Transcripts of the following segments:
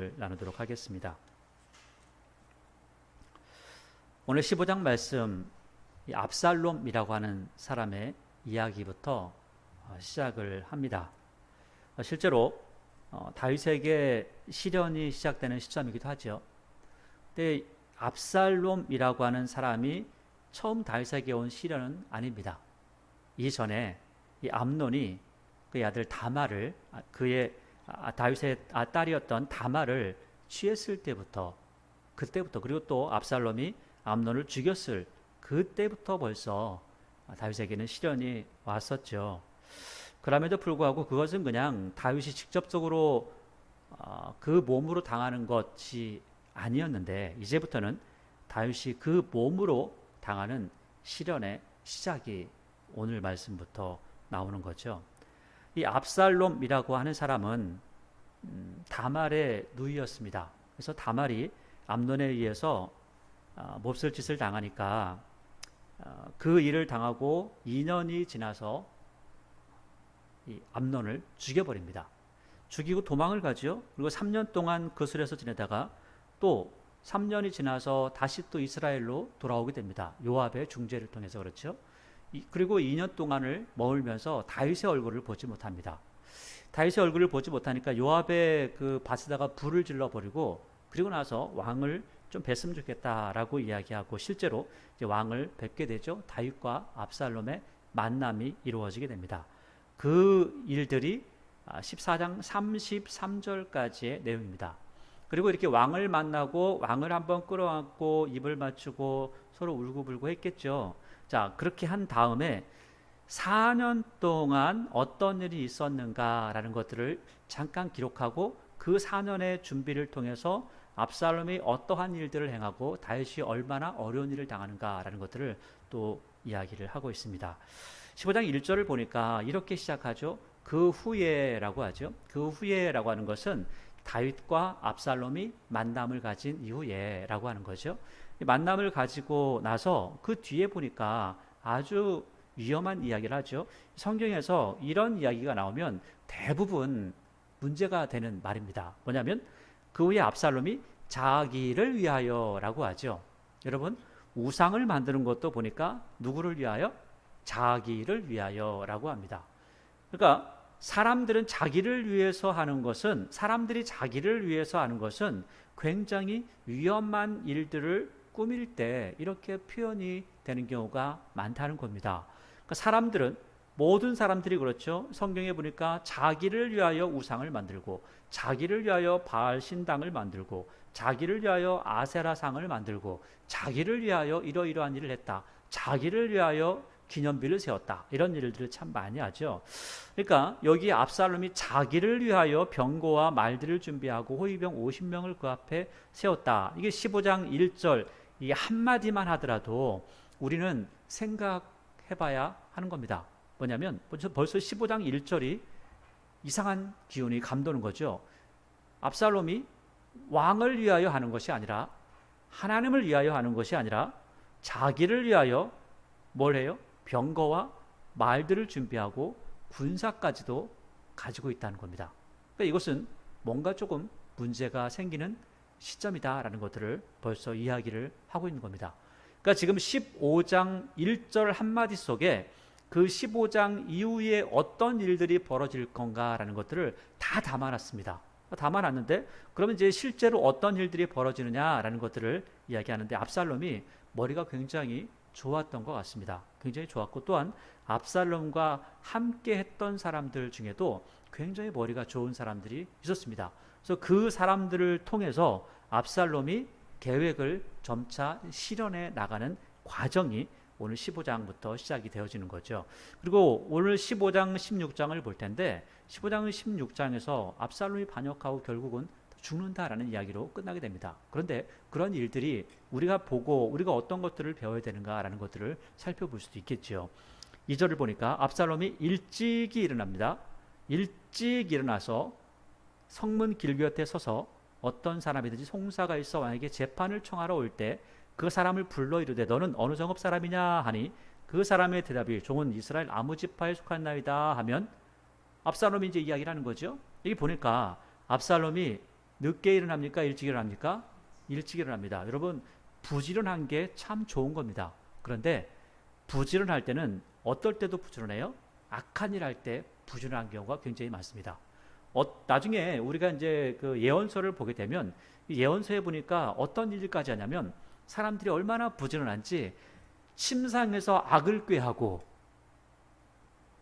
이야기를 나누도록 하겠습니다. 오늘 15장 말씀, 이 압살롬이라고 하는 사람의 이야기부터 시작을 합니다. 실제로 다윗에게 시련이 시작되는 시점이기도 하죠. 근데 압살롬이라고 하는 사람이 처음 다윗에게 온 시련은 아닙니다. 이전에 이 암논이 그의 아들 다말을, 그의 다윗의 딸이었던 다말을 취했을 때부터, 그때부터, 그리고 또 압살롬이 암논을 죽였을 그때부터 벌써 다윗에게는 시련이 왔었죠. 그럼에도 불구하고 그것은 그냥 다윗이 직접적으로 그 몸으로 당하는 것이 아니었는데, 이제부터는 다윗이 그 몸으로 당하는 시련의 시작이 오늘 말씀부터 나오는 거죠. 이 압살롬이라고 하는 사람은 다말의 누이였습니다. 그래서 다말이 암논에 의해서 몹쓸 짓을 당하니까 그 일을 당하고 2년이 지나서 이 암논을 죽여버립니다. 죽이고 도망을 가죠. 그리고 3년 동안 거슬려서 지내다가 또 3년이 지나서 다시 또 이스라엘로 돌아오게 됩니다. 요압의 중재를 통해서. 그렇죠. 그리고 2년 동안을 머물면서 다윗의 얼굴을 보지 못합니다. 다윗의 얼굴을 보지 못하니까 요압의 그 밭에다가 불을 질러버리고, 그리고 나서 왕을 좀 뵀으면 좋겠다라고 이야기하고, 실제로 이제 왕을 뵙게 되죠. 다윗과 압살롬의 만남이 이루어지게 됩니다. 그 일들이 14장 33절까지의 내용입니다. 그리고 이렇게 왕을 만나고 왕을 한번 끌어안고 입을 맞추고 서로 울고불고 했겠죠. 자, 그렇게 한 다음에 4년 동안 어떤 일이 있었는가라는 것들을 잠깐 기록하고, 그 4년의 준비를 통해서 압살롬이 어떠한 일들을 행하고 다윗이 얼마나 어려운 일을 당하는가라는 것들을 또 이야기를 하고 있습니다. 15장 1절을 보니까 이렇게 시작하죠. 그 후에라고 하죠. 그 후에라고 하는 것은 다윗과 압살롬이 만남을 가진 이후에라고 하는 거죠. 만남을 가지고 나서 그 뒤에 보니까 아주 위험한 이야기를 하죠. 성경에서 이런 이야기가 나오면 대부분 문제가 되는 말입니다. 뭐냐면 그 후에 압살롬이 자기를 위하여라고 하죠. 여러분, 우상을 만드는 것도 보니까 누구를 위하여? 자기를 위하여라고 합니다. 그러니까 사람들이 자기를 위해서 하는 것은 굉장히 위험한 일들을 꾸밀 때 이렇게 표현이 되는 경우가 많다는 겁니다. 그러니까 모든 사람들이 그렇죠. 성경에 보니까 자기를 위하여 우상을 만들고, 자기를 위하여 바알 신당을 만들고, 자기를 위하여 아세라상을 만들고, 자기를 위하여 이러이러한 일을 했다, 자기를 위하여 기념비를 세웠다, 이런 일들을 참 많이 하죠. 그러니까 여기 압살롬이 자기를 위하여 병거와 말들을 준비하고 호위병 50명을 그 앞에 세웠다. 이게 15장 1절 이 한마디만 하더라도 우리는 생각해봐야 하는 겁니다. 뭐냐면 벌써 15장 1절이 이상한 기운이 감도는 거죠. 압살롬이 왕을 위하여 하는 것이 아니라, 하나님을 위하여 하는 것이 아니라 자기를 위하여 뭘 해요? 병거와 말들을 준비하고 군사까지도 가지고 있다는 겁니다. 그러니까 이것은 뭔가 조금 문제가 생기는 시점이다라는 것들을 벌써 이야기를 하고 있는 겁니다. 그러니까 지금 15장 1절 한마디 속에 그 15장 이후에 어떤 일들이 벌어질 건가라는 것들을 다 담아놨습니다. 담아놨는데, 그러면 이제 실제로 어떤 일들이 벌어지느냐라는 것들을 이야기하는데, 압살롬이 머리가 굉장히 좋았던 것 같습니다. 굉장히 좋았고, 또한 압살롬과 함께 했던 사람들 중에도 굉장히 머리가 좋은 사람들이 있었습니다. 그래서 그 사람들을 통해서 압살롬이 계획을 점차 실현해 나가는 과정이 오늘 15장부터 시작이 되어지는 거죠. 그리고 오늘 15장 16장을 볼 텐데, 15장 16장에서 압살롬이 반역하고 결국은 죽는다라는 이야기로 끝나게 됩니다. 그런데 그런 일들이 우리가 보고 우리가 어떤 것들을 배워야 되는가라는 것들을 살펴볼 수도 있겠죠. 2절을 보니까 압살롬이 일찍이 일어납니다. 일찍 일어나서 성문 길곁에 서서 어떤 사람이든지 송사가 있어 왕에게 재판을 청하러 올 때 그 사람을 불러 이르되 너는 어느 성읍 사람이냐 하니 그 사람의 대답이 종은 이스라엘 아무 지파에 속한나이다 하면 압살롬이 이제 이야기를 하는 거죠. 여기 보니까 압살롬이 늦게 일어납니까? 일찍 일어납니까? 일찍 일어납니다. 여러분, 부지런한 게 참 좋은 겁니다. 그런데 부지런할 때는 어떨 때도 부지런해요? 악한 일 할 때 부지런한 경우가 굉장히 많습니다. 나중에 우리가 이제 그 예언서를 보게 되면 예언서에 보니까 어떤 일까지 하냐면 사람들이 얼마나 부지런한지 침상에서 악을 꾀하고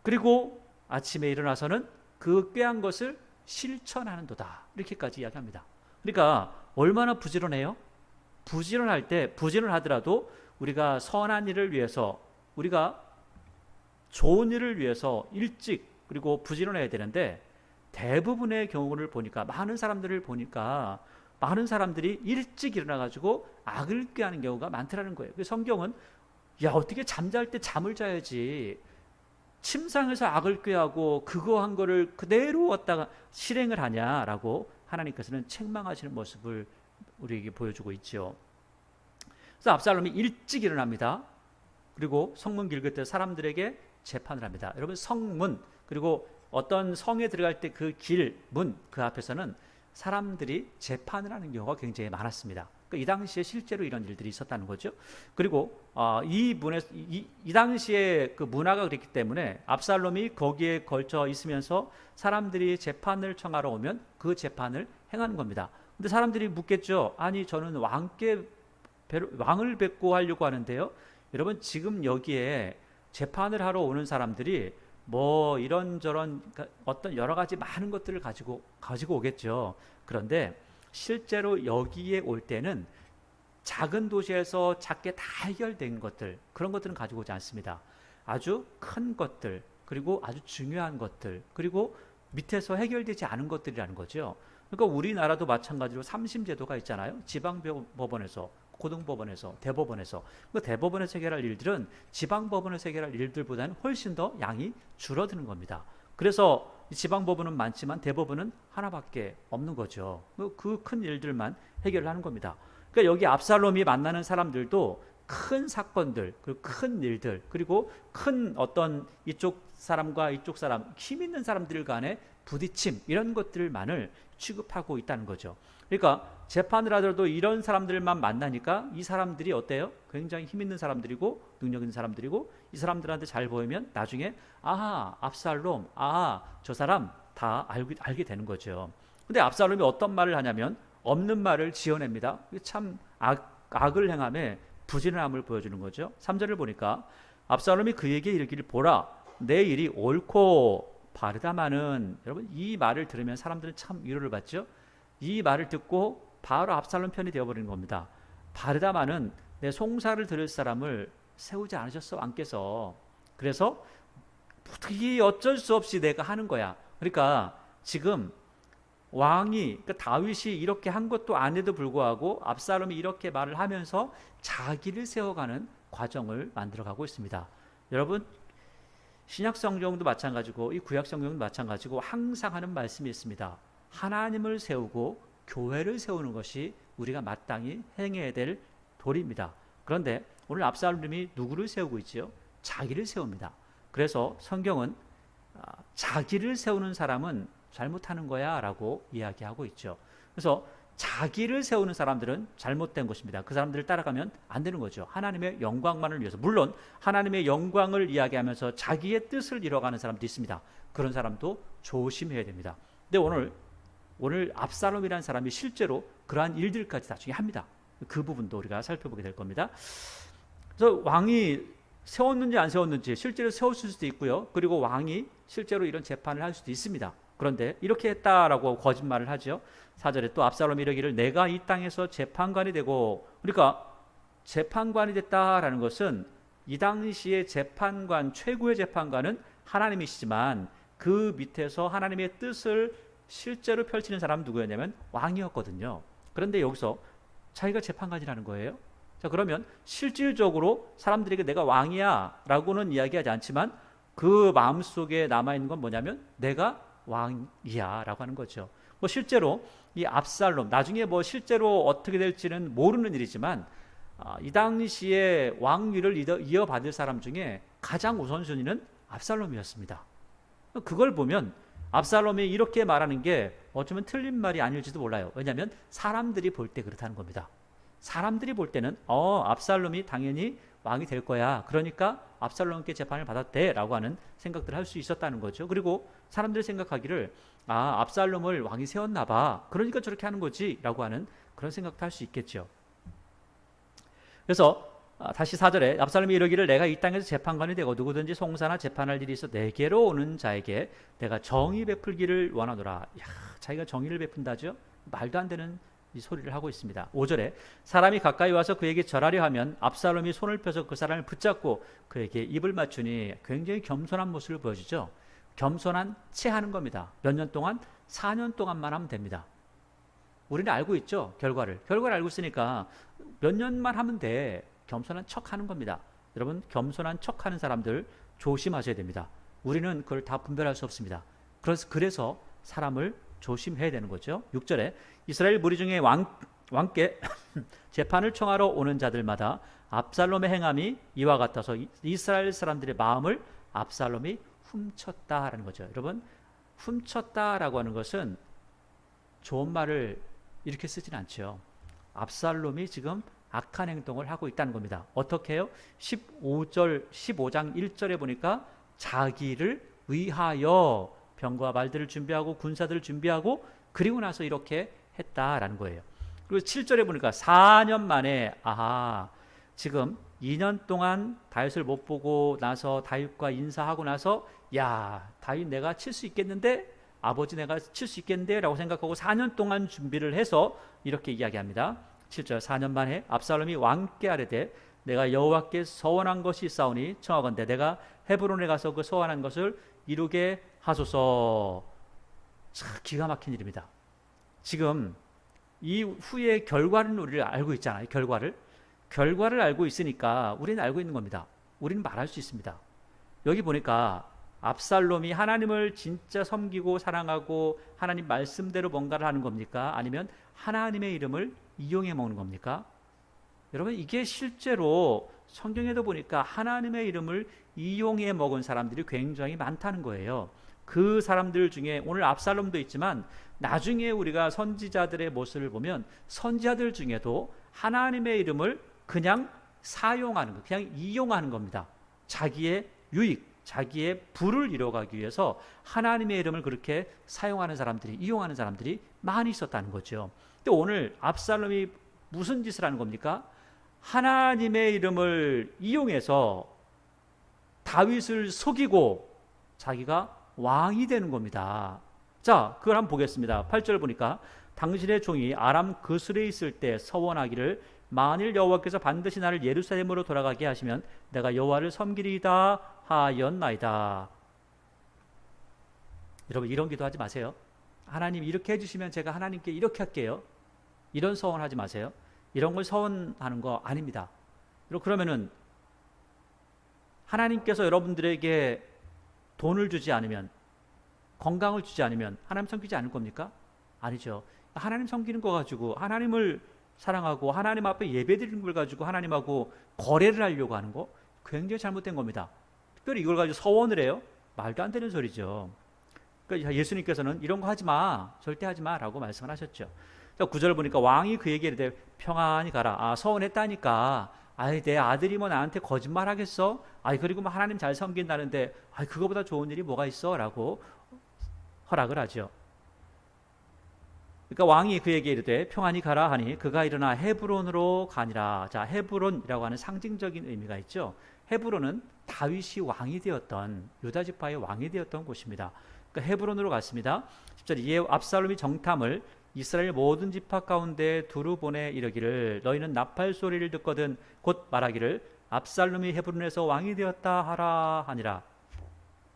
그리고 아침에 일어나서는 그 꾀한 것을 실천하는도다. 이렇게까지 이야기합니다. 그러니까 얼마나 부지런해요? 부지런할 때 부지런하더라도 우리가 선한 일을 위해서 우리가 좋은 일을 위해서 일찍 그리고 부지런해야 되는데 대부분의 경우를 보니까 많은 사람들을 보니까 많은 사람들이 일찍 일어나 가지고 악을 꾀하는 경우가 많더라는 거예요. 성경은 야 어떻게 잠잘 때 잠을 자야지 침상에서 악을 꾀하고 그거 한 거를 그대로 갖다가 실행을 하냐라고 하나님께서는 책망하시는 모습을 우리에게 보여주고 있죠. 그래서 압살롬이 일찍 일어납니다. 그리고 성문 길을 때 사람들에게 재판을 합니다. 여러분 성문 그리고 어떤 성에 들어갈 때 그 길, 문 그 앞에서는 사람들이 재판을 하는 경우가 굉장히 많았습니다. 이 당시에 실제로 이런 일들이 있었다는 거죠. 그리고 이 당시에 그 문화가 그랬기 때문에 압살롬이 거기에 걸쳐 있으면서 사람들이 재판을 청하러 오면 그 재판을 행하는 겁니다. 근데 사람들이 묻겠죠. 아니 저는 왕을 뵙고 하려고 하는데요. 여러분 지금 여기에 재판을 하러 오는 사람들이 뭐 이런저런 어떤 여러 가지 많은 것들을 가지고 오겠죠. 그런데 실제로 여기에 올 때는 작은 도시에서 작게 다 해결된 것들 그런 것들은 가지고 오지 않습니다. 아주 큰 것들 그리고 아주 중요한 것들 그리고 밑에서 해결되지 않은 것들이라는 거죠. 그러니까 우리나라도 마찬가지로 3심 제도가 있잖아요. 지방법원에서 고등법원에서 대법원에서 그 대법원에서 해결할 일들은 지방법원에서 해결할 일들보다는 훨씬 더 양이 줄어드는 겁니다. 그래서 지방법원은 많지만 대법원은 하나밖에 없는 거죠. 그 큰 일들만 해결하는 겁니다. 그러니까 여기 압살롬이 만나는 사람들도 큰 사건들, 그리고 큰 일들, 그리고 큰 어떤 이쪽 사람과 이쪽 사람, 힘 있는 사람들 간의 부딪힘 이런 것들만을 취급하고 있다는 거죠. 그러니까 재판을 하더라도 이런 사람들만 만나니까 이 사람들이 어때요? 굉장히 힘 있는 사람들이고 능력 있는 사람들이고 이 사람들한테 잘 보이면 나중에 아하 압살롬 저 사람 다 알게 되는 거죠. 근데 압살롬이 어떤 말을 하냐면 없는 말을 지어냅니다. 참 악을 행함에 부지런함을 보여주는 거죠. 3절을 보니까 압살롬이 그에게 이르기를 보라 내 일이 옳고 바르다마는 여러분 이 말을 들으면 사람들은 참 위로를 받죠. 이 말을 듣고 바로 압살롬 편이 되어버리는 겁니다. 바르다마는 내 송사를 들을 사람을 세우지 않으셨어 왕께서. 그래서 어떻게 어쩔 수 없이 내가 하는 거야. 그러니까 지금 왕이 그러니까 다윗이 이렇게 한 것도 아닌데도 불구하고 압살롬이 이렇게 말을 하면서 자기를 세워가는 과정을 만들어가고 있습니다. 여러분 신약 성경도 마찬가지고 이 구약 성경도 마찬가지고 항상 하는 말씀이 있습니다. 하나님을 세우고 교회를 세우는 것이 우리가 마땅히 행해야 될 도리입니다. 그런데 오늘 압살롬이 누구를 세우고 있지요? 자기를 세웁니다. 그래서 성경은 자기를 세우는 사람은 잘못하는 거야 라고 이야기하고 있죠. 그래서 자기를 세우는 사람들은 잘못된 것입니다. 그 사람들을 따라가면 안 되는 거죠. 하나님의 영광만을 위해서. 물론 하나님의 영광을 이야기하면서 자기의 뜻을 이뤄가는 사람도 있습니다. 그런 사람도 조심해야 됩니다. 근데 오늘 압살롬이라는 사람이 실제로 그러한 일들까지 나중에 합니다. 그 부분도 우리가 살펴보게 될 겁니다. 그래서 왕이 세웠는지 안 세웠는지 실제로 세웠을 수도 있고요. 그리고 왕이 실제로 이런 재판을 할 수도 있습니다. 그런데 이렇게 했다라고 거짓말을 하죠. 4절에 또 압살롬이 이르기를 내가 이 땅에서 재판관이 되고 그러니까 재판관이 됐다라는 것은 이 당시의 재판관 최고의 재판관은 하나님이시지만 그 밑에서 하나님의 뜻을 실제로 펼치는 사람은 누구였냐면 왕이었거든요. 그런데 여기서 자기가 재판관이라는 거예요. 자 그러면 실질적으로 사람들에게 내가 왕이야 라고는 이야기하지 않지만 그 마음속에 남아있는 건 뭐냐면 내가 왕이야 라고 하는 거죠. 뭐 실제로 이 압살롬 나중에 뭐 실제로 어떻게 될지는 모르는 일이지만 이 당시에 왕위를 이어받을 사람 중에 가장 우선순위는 압살롬이었습니다. 그걸 보면 압살롬이 이렇게 말하는 게 어쩌면 틀린 말이 아닐지도 몰라요. 왜냐하면 사람들이 볼 때 그렇다는 겁니다. 사람들이 볼 때는 압살롬이 당연히 왕이 될 거야. 그러니까 압살롬께 재판을 받았대 라고 하는 생각들을 할 수 있었다는 거죠. 그리고 사람들이 생각하기를 압살롬을 왕이 세웠나 봐. 그러니까 저렇게 하는 거지 라고 하는 그런 생각도 할 수 있겠죠. 그래서 다시 4절에 압살롬이 이르기를 내가 이 땅에서 재판관이 되고 누구든지 송사나 재판할 일이 있어 내게로 오는 자에게 내가 정의 베풀기를 원하노라. 자기가 정의를 베푼다죠. 말도 안 되는 이 소리를 하고 있습니다. 5절에 사람이 가까이 와서 그에게 절하려 하면 압살롬이 손을 펴서 그 사람을 붙잡고 그에게 입을 맞추니 굉장히 겸손한 모습을 보여주죠. 겸손한 채 하는 겁니다. 몇 년 동안? 4년 동안만 하면 됩니다. 우리는 알고 있죠. 결과를 알고 있으니까 몇 년만 하면 돼. 겸손한 척 하는 겁니다. 여러분, 겸손한 척 하는 사람들 조심하셔야 됩니다. 우리는 그걸 다 분별할 수 없습니다. 그래서 사람을 조심해야 되는 거죠. 6절에 이스라엘 무리 중에 왕께 재판을 청하러 오는 자들마다 압살롬의 행함이 이와 같아서 이스라엘 사람들의 마음을 압살롬이 훔쳤다라는 거죠. 여러분, 훔쳤다라고 하는 것은 좋은 말을 이렇게 쓰진 않죠. 압살롬이 지금 악한 행동을 하고 있다는 겁니다. 어떻게 해요? 15장 1절에 보니까 자기를 위하여 병과 말들을 준비하고 군사들을 준비하고 그리고 나서 이렇게 했다라는 거예요. 그리고 7절에 보니까 4년 만에 지금 2년 동안 다윗을 못 보고 나서 다윗과 인사하고 나서 다윗 내가 칠 수 있겠는데, 아버지 내가 칠 수 있겠는데 라고 생각하고 4년 동안 준비를 해서 이렇게 이야기합니다. 7절 4년 만에 압살롬이 왕께 아뢰되 내가 여호와께 서원한 것이 있사오니 청하건대 내가 헤브론에 가서 그 서원한 것을 이루게 하소서. 참 기가 막힌 일입니다. 지금 이 후의 결과는 우리를 알고 있잖아요. 결과를 알고 있으니까 우리는 알고 있는 겁니다. 우리는 말할 수 있습니다. 여기 보니까 압살롬이 하나님을 진짜 섬기고 사랑하고 하나님 말씀대로 뭔가를 하는 겁니까? 아니면 하나님의 이름을 이용해 먹는 겁니까? 여러분, 이게 실제로 성경에도 보니까 하나님의 이름을 이용해 먹은 사람들이 굉장히 많다는 거예요. 그 사람들 중에 오늘 압살롬도 있지만 나중에 우리가 선지자들의 모습을 보면 선지자들 중에도 하나님의 이름을 그냥 사용하는 것, 그냥 이용하는 겁니다. 자기의 유익, 자기의 부를 이뤄가기 위해서 하나님의 이름을 그렇게 사용하는 사람들이, 이용하는 사람들이 많이 있었다는 거죠. 근데 오늘 압살롬이 무슨 짓을 하는 겁니까? 하나님의 이름을 이용해서 다윗을 속이고 자기가 왕이 되는 겁니다. 자, 그걸 한번 보겠습니다. 8절 보니까 당신의 종이 아람 그술에 있을 때 서원하기를 만일 여호와께서 반드시 나를 예루살렘으로 돌아가게 하시면 내가 여호와를 섬기리이다 하였나이다. 여러분, 이런 기도하지 마세요. 하나님 이렇게 해주시면 제가 하나님께 이렇게 할게요. 이런 서원하지 마세요. 이런 걸 서원하는 거 아닙니다. 그러면은 하나님께서 여러분들에게 돈을 주지 않으면, 건강을 주지 않으면 하나님 섬기지 않을 겁니까? 아니죠. 하나님 섬기는 거 가지고, 하나님을 사랑하고 하나님 앞에 예배드리는 걸 가지고 하나님하고 거래를 하려고 하는 거 굉장히 잘못된 겁니다. 특별히 이걸 가지고 서원을 해요? 말도 안 되는 소리죠. 그러니까 예수님께서는 이런 거 하지 마, 절대 하지 마 라고 말씀을 하셨죠. 9절 보니까 왕이 그에게 이르되 평안히 가라. 서원했다니까. 내 아들이 뭐 나한테 거짓말 하겠어? 그리고 뭐 하나님 잘 섬긴다는데 그거보다 좋은 일이 뭐가 있어? 라고 허락을 하죠. 그러니까 왕이 그에게 이르되 평안히 가라 하니 그가 일어나 헤브론으로 가니라. 자, 헤브론이라고 하는 상징적인 의미가 있죠. 헤브론은 다윗이 왕이 되었던, 유다 지파의 왕이 되었던 곳입니다. 그러니까 헤브론으로 갔습니다. 10절 이에 압살롬이 정탐을 이스라엘 모든 지파 가운데 두루 보내 이르기를 너희는 나팔 소리를 듣거든 곧 말하기를 압살롬이 헤브론에서 왕이 되었다 하라 하니라.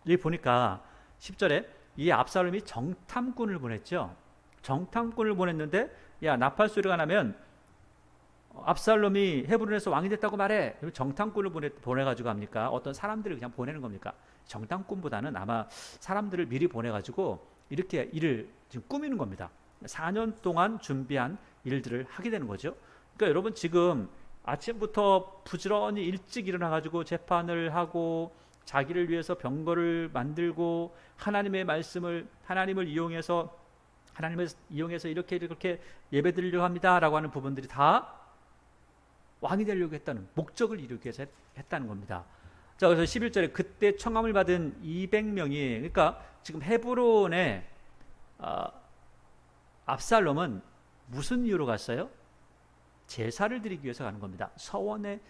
여기 보니까 10절에 이 압살롬이 정탐꾼을 보냈죠. 정탐꾼을 보냈는데 나팔 소리가 나면 압살롬이 헤브론에서 왕이 됐다고 말해. 정탐꾼을 보내가지고 합니까? 어떤 사람들을 그냥 보내는 겁니까? 정탐꾼보다는 아마 사람들을 미리 보내가지고 이렇게 일을 지금 꾸미는 겁니다. 4년 동안 준비한 일들을 하게 되는 거죠. 그러니까 여러분, 지금 아침부터 부지런히 일찍 일어나가지고 재판을 하고 자기를 위해서 병거를 만들고 하나님을 이용해서 이렇게 예배드리려고 합니다라고 하는 부분들이 다 왕이 되려고 했다는 목적을 이루기 위해서 했다는 겁니다. 자, 그래서 11절에 그때 청함을 받은 200명이, 그러니까 지금 헤브론에 압살롬은 무슨 이유로 갔어요? 제사를 드리기 위해서 가는 겁니다. 서원의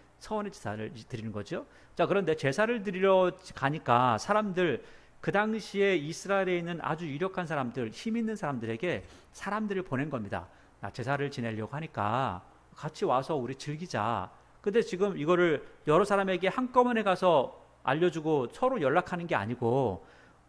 제사를 드리는 거죠. 자, 그런데 제사를 드리러 가니까 사람들, 그 당시에 이스라엘에 있는 아주 유력한 사람들, 힘 있는 사람들에게 사람들을 보낸 겁니다. 나 제사를 지내려고 하니까 같이 와서 우리 즐기자. 근데 지금 이거를 여러 사람에게 한꺼번에 가서 알려주고 서로 연락하는 게 아니고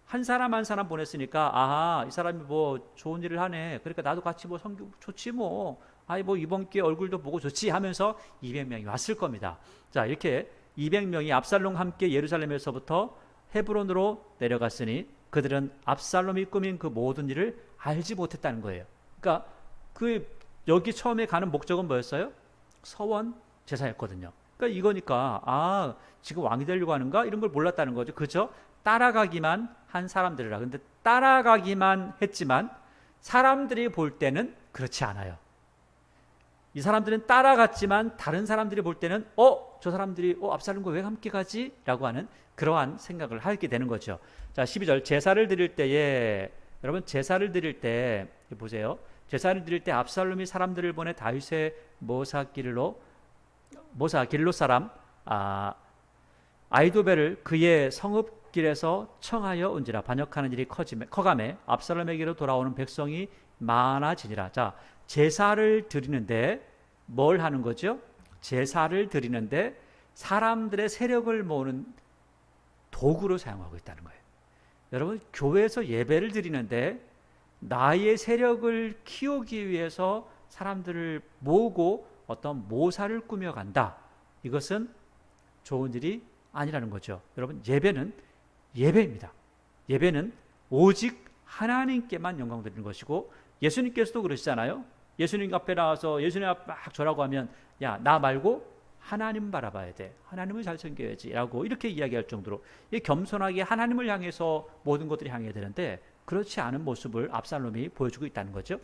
한 사람 한 사람 보냈으니까, 아하, 이 사람이 뭐 좋은 일을 하네, 그러니까 나도 같이 뭐 성교 좋지 뭐, 아이 뭐 이번 기회에 얼굴도 보고 좋지 하면서 200명이 왔을 겁니다. 자, 이렇게 200명이 압살롬과 함께 예루살렘에서부터 헤브론으로 내려갔으니 그들은 압살롬이 꾸민 그 모든 일을 알지 못했다는 거예요. 그러니까 여기 처음에 가는 목적은 뭐였어요? 서원 제사였거든요. 그러니까 이거니까 지금 왕이 되려고 하는가 이런 걸 몰랐다는 거죠. 그렇죠? 따라가기만 한 사람들이라. 근데 따라가기만 했지만 사람들이 볼 때는 그렇지 않아요. 이 사람들은 따라갔지만 다른 사람들이 볼 때는 저 사람들이 압살롬과 왜 함께 가지? 라고 하는 그러한 생각을 하게 되는 거죠. 자, 12절 제사를 드릴 때에, 여러분 제사를 드릴 때 보세요. 제사를 드릴 때 압살롬이 사람들을 보내 다윗의 모사 길로 사람 아이도벨을 그의 성읍길에서 청하여 온지라. 반역하는 일이 커가매 압살롬에게로 돌아오는 백성이 많아지니라. 자, 제사를 드리는데 뭘 하는 거죠? 제사를 드리는데 사람들의 세력을 모으는 도구로 사용하고 있다는 거예요. 여러분, 교회에서 예배를 드리는데 나의 세력을 키우기 위해서 사람들을 모으고 어떤 모사를 꾸며간다. 이것은 좋은 일이 아니라는 거죠. 여러분, 예배는 예배입니다. 예배는 오직 하나님께만 영광 드리는 것이고, 예수님께서도 그러시잖아요. 예수님 앞에 나와서 예수님 앞에 막 절하고 하면, 야, 나 말고 하나님 바라봐야 돼, 하나님을 잘 섬겨야지 라고 이렇게 이야기할 정도로 겸손하게 하나님을 향해서 모든 것들이 향해야 되는데, 그렇지 않은 모습을 압살롬이 보여주고 있다는 거죠.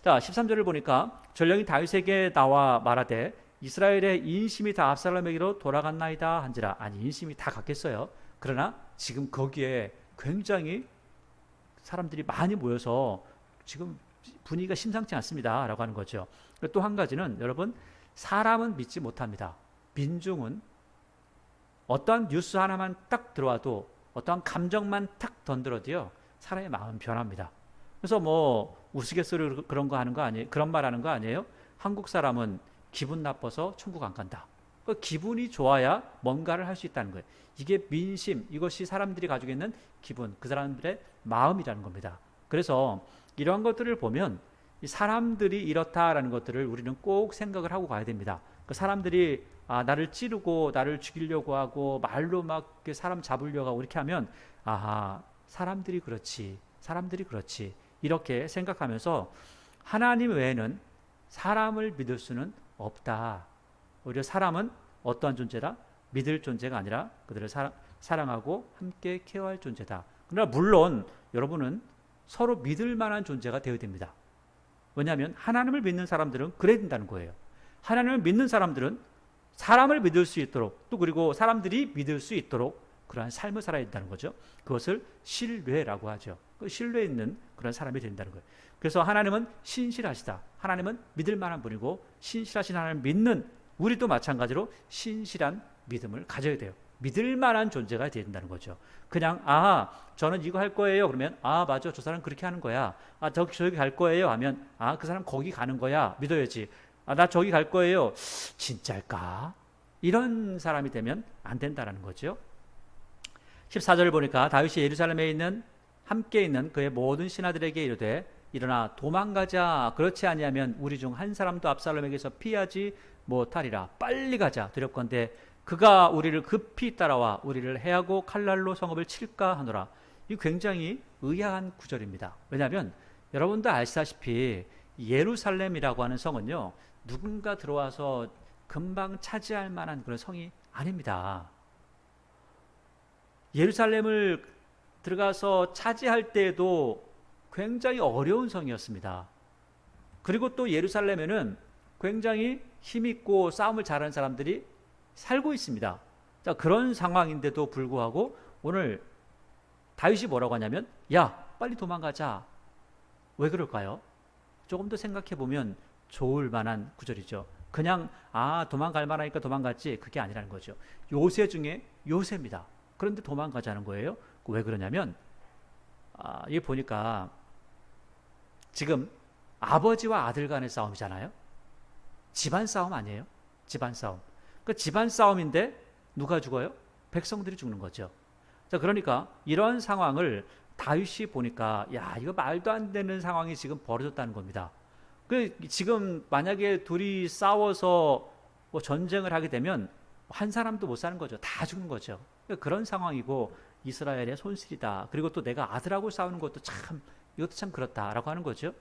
자, 13절을 보니까 전령이 다윗에게 나와 말하되 이스라엘의 인심이 다 압살롬에게로 돌아갔나이다 한지라. 아니, 인심이 다 갔겠어요. 그러나 지금 거기에 굉장히 사람들이 많이 모여서 지금 분위기가 심상치 않습니다 라고 하는 거죠. 또 한 가지는, 여러분, 사람은 믿지 못합니다. 민중은 어떠한 뉴스 하나만 딱 들어와도, 어떠한 감정만 탁 던들어도요, 사람의 마음은 변합니다. 그래서 뭐 우스갯소리로 그런 거 하는 거 아니에요? 그런 말 하는 거 아니에요? 한국 사람은 기분 나빠서 천국 안 간다. 기분이 좋아야 뭔가를 할 수 있다는 거예요. 이게 민심, 이것이 사람들이 가지고 있는 기분, 그 사람들의 마음이라는 겁니다. 그래서 이러한 것들을 보면 사람들이 이렇다라는 것들을 우리는 꼭 생각을 하고 가야 됩니다. 사람들이 나를 찌르고 나를 죽이려고 하고 말로 막 사람 잡으려고 하고 이렇게 하면, 아하, 사람들이 그렇지 이렇게 생각하면서 하나님 외에는 사람을 믿을 수는 없다. 오히려 사람은 어떠한 존재다? 믿을 존재가 아니라 그들을 사랑하고 함께 케어할 존재다. 그러나 물론 여러분은 서로 믿을 만한 존재가 되어야 됩니다. 왜냐하면 하나님을 믿는 사람들은 그래야 된다는 거예요. 하나님을 믿는 사람들은 사람을 믿을 수 있도록, 또 그리고 사람들이 믿을 수 있도록 그러한 삶을 살아야 된다는 거죠. 그것을 신뢰라고 하죠. 신뢰 있는 그런 사람이 된다는 거예요. 그래서 하나님은 신실하시다. 하나님은 믿을 만한 분이고, 신실하신 하나님을 믿는 우리도 마찬가지로 신실한 믿음을 가져야 돼요. 믿을 만한 존재가 되어야 된다는 거죠. 그냥 저는 이거 할 거예요 그러면, 맞아, 저 사람 그렇게 하는 거야. 저기 갈 거예요 하면, 그 사람 거기 가는 거야, 믿어야지. 나 저기 갈 거예요, 진짜일까? 이런 사람이 되면 안 된다는 거죠. 14절을 보니까 다윗이 예루살렘에 함께 있는 그의 모든 신하들에게 이르되 일어나 도망가자. 그렇지 아니하면 우리 중 한 사람도 압살롬에게서 피하지 못하리라. 빨리 가자. 두렵건대 그가 우리를 급히 따라와 우리를 해하고 칼날로 성읍을 칠까 하노라. 이 굉장히 의아한 구절입니다. 왜냐하면 여러분도 아시다시피 예루살렘이라고 하는 성은요, 누군가 들어와서 금방 차지할 만한 그런 성이 아닙니다. 예루살렘을 들어가서 차지할 때에도 굉장히 어려운 성이었습니다. 그리고 또 예루살렘에는 굉장히 힘있고 싸움을 잘하는 사람들이 살고 있습니다. 자, 그런 상황인데도 불구하고 오늘 다윗이 뭐라고 하냐면, 야, 빨리 도망가자. 왜 그럴까요? 조금 더 생각해 보면 좋을 만한 구절이죠. 그냥 도망갈 만하니까 도망갔지, 그게 아니라는 거죠. 요새 중에 요새입니다. 그런데 도망가자는 거예요. 왜 그러냐면 이게 보니까 지금 아버지와 아들 간의 싸움이잖아요. 집안 싸움 아니에요? 집안 싸움. 그 집안 싸움인데 누가 죽어요? 백성들이 죽는 거죠. 자, 그러니까 이런 상황을 다윗이 보니까, 야, 이거 말도 안 되는 상황이 지금 벌어졌다는 겁니다. 지금 만약에 둘이 싸워서 뭐 전쟁을 하게 되면 한 사람도 못 사는 거죠. 다 죽는 거죠. 그런 상황이고 이스라엘의 손실이다. 그리고 또 내가 아들하고 싸우는 것도 이것도 참 그렇다라고 하는 거죠.